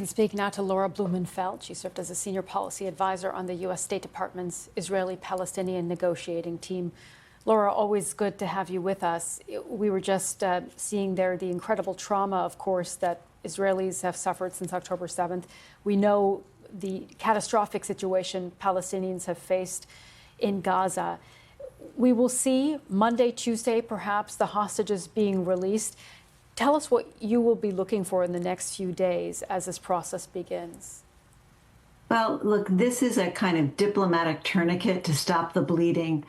And speak now to Laura Blumenfeld. She served as a senior policy advisor on the U.S. State Department's Israeli-Palestinian negotiating team. Laura, always good to have you with us. We were just seeing there the incredible trauma, of course, that Israelis have suffered since October 7th. We know the catastrophic situation Palestinians have faced in Gaza. We will see Monday, Tuesday, perhaps, the hostages being released. Tell us what you will be looking for in the next few days as this process begins. Well, look, this is a kind of diplomatic tourniquet to stop the bleeding.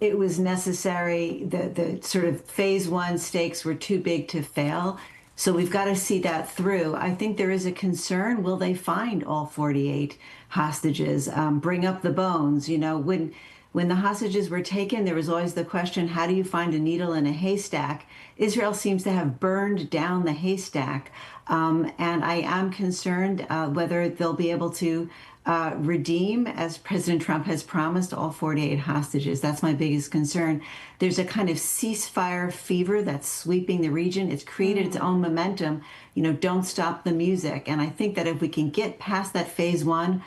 It was necessary. The sort of phase one stakes were too big to fail. So we've got to see that through. I think there is a concern. Will they find all 48 hostages? Bring up the bones. You know, when the hostages were taken, there was always the question, how do you find a needle in a haystack? Israel seems to have burned down the haystack. And I am concerned whether they'll be able to redeem, as President Trump has promised, all 48 hostages. That's my biggest concern. There's a kind of ceasefire fever that's sweeping the region. It's created its own momentum. You know, don't stop the music. And I think that if we can get past that phase one,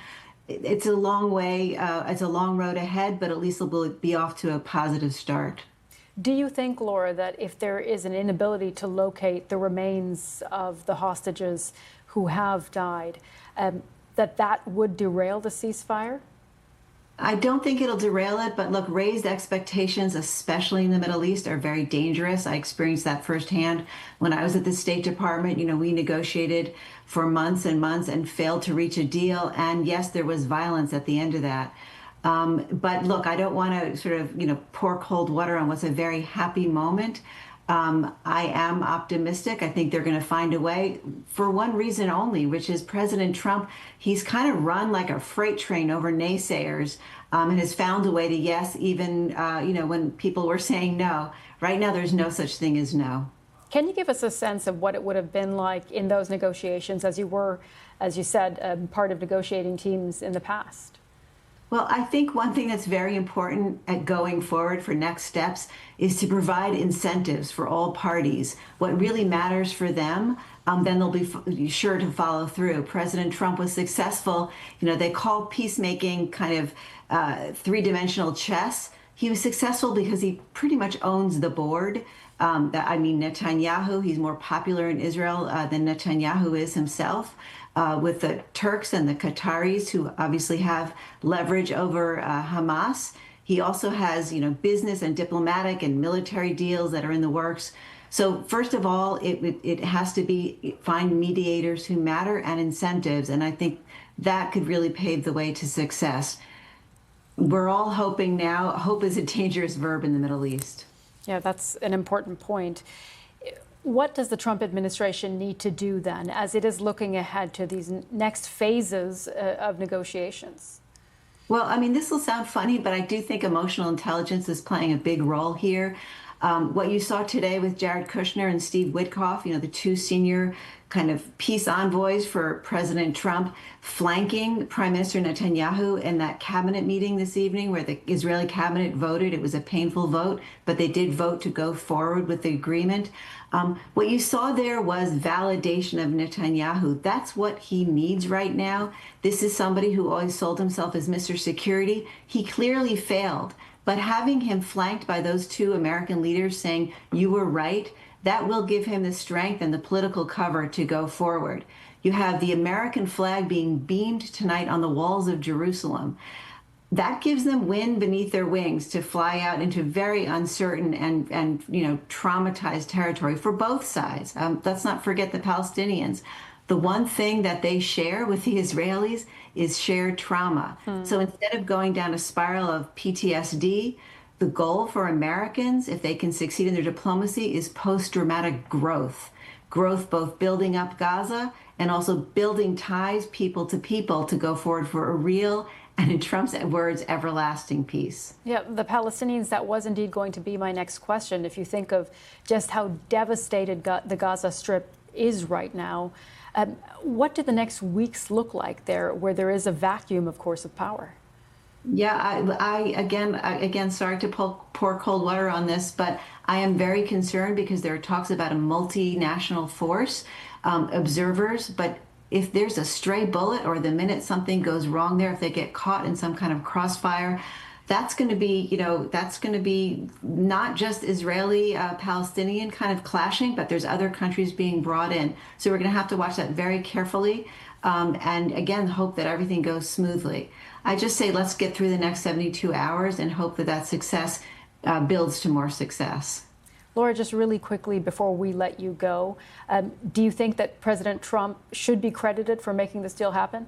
it's a long way, it's a long road ahead, but at least we'll be off to a positive start. Do you think, Laura, that if there is an inability to locate the remains of the hostages who have died, that would derail the ceasefire? I don't think it'll derail it, but look, raised expectations, especially in the Middle East, are very dangerous. I experienced that firsthand when I was at the State Department. You know, we negotiated for months and months and failed to reach a deal. And yes, there was violence at the end of that. But look, I don't want to sort of, pour cold water on what's a very happy moment. I am optimistic. I think they're going to find a way for one reason only, which is President Trump. He's kind of run like a freight train over naysayers and has found a way to yes, even, when people were saying no. Right now, there's no such thing as no. Can you give us a sense of what it would have been like in those negotiations as you were, as you said, part of negotiating teams in the past? Well, I think one thing that's very important at going forward for next steps is to provide incentives for all parties. What really matters for them, then they'll be sure to follow through. President Trump was successful. They call peacemaking kind of three-dimensional chess. He was successful because he pretty much owns the board. Netanyahu, he's more popular in Israel than Netanyahu is himself. With the Turks and the Qataris, who obviously have leverage over Hamas. He also has, business and diplomatic and military deals that are in the works. So first of all, it has to be find mediators who matter and incentives. And I think that could really pave the way to success. We're all hoping now. Hope is a dangerous verb in the Middle East. Yeah, that's an important point. What does the Trump administration need to do then, as it is looking ahead to these next phases of negotiations? Well, this will sound funny, but I do think emotional intelligence is playing a big role here. What you saw today with Jared Kushner and Steve Witkoff, the two senior kind of peace envoys for President Trump, flanking Prime Minister Netanyahu in that cabinet meeting this evening where the Israeli cabinet voted. It was a painful vote, but they did vote to go forward with the agreement. What you saw there was validation of Netanyahu. That's what he needs right now. This is somebody who always sold himself as Mr. Security. He clearly failed. But having him flanked by those two American leaders saying, you were right, that will give him the strength and the political cover to go forward. You have the American flag being beamed tonight on the walls of Jerusalem. That gives them wind beneath their wings to fly out into very uncertain and traumatized territory for both sides. Let's not forget the Palestinians. The one thing that they share with the Israelis is shared trauma. So instead of going down a spiral of PTSD, the goal for Americans, if they can succeed in their diplomacy, is post-traumatic growth. Growth both building up Gaza and also building ties people to go forward for a real, and in Trump's words, everlasting peace. Yeah, the Palestinians, that was indeed going to be my next question. If you think of just how devastated the Gaza Strip is right now, what do the next weeks look like there, where there is a vacuum, of course, of power? Yeah, I again, sorry to pour cold water on this, but I am very concerned because there are talks about a multinational force, observers, but if there's a stray bullet or the minute something goes wrong there, if they get caught in some kind of crossfire, that's going to be, that's going to be not just Israeli Palestinian kind of clashing, but there's other countries being brought in. So we're going to have to watch that very carefully. And again, hope that everything goes smoothly. I just say let's get through the next 72 hours and hope that that success builds to more success. Laura, just really quickly before we let you go, do you think that President Trump should be credited for making this deal happen?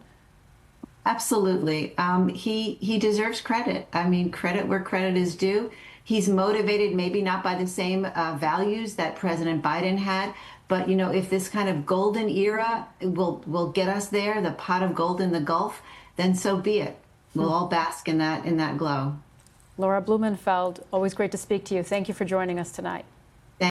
Absolutely. He deserves credit. I mean, credit where credit is due. He's motivated, maybe not by the same values that President Biden had, but if this kind of golden era will get us there, the pot of gold in the Gulf, then so be it. We'll all bask in that glow. Laura Blumenfeld, always great to speak to you. Thank you for joining us tonight.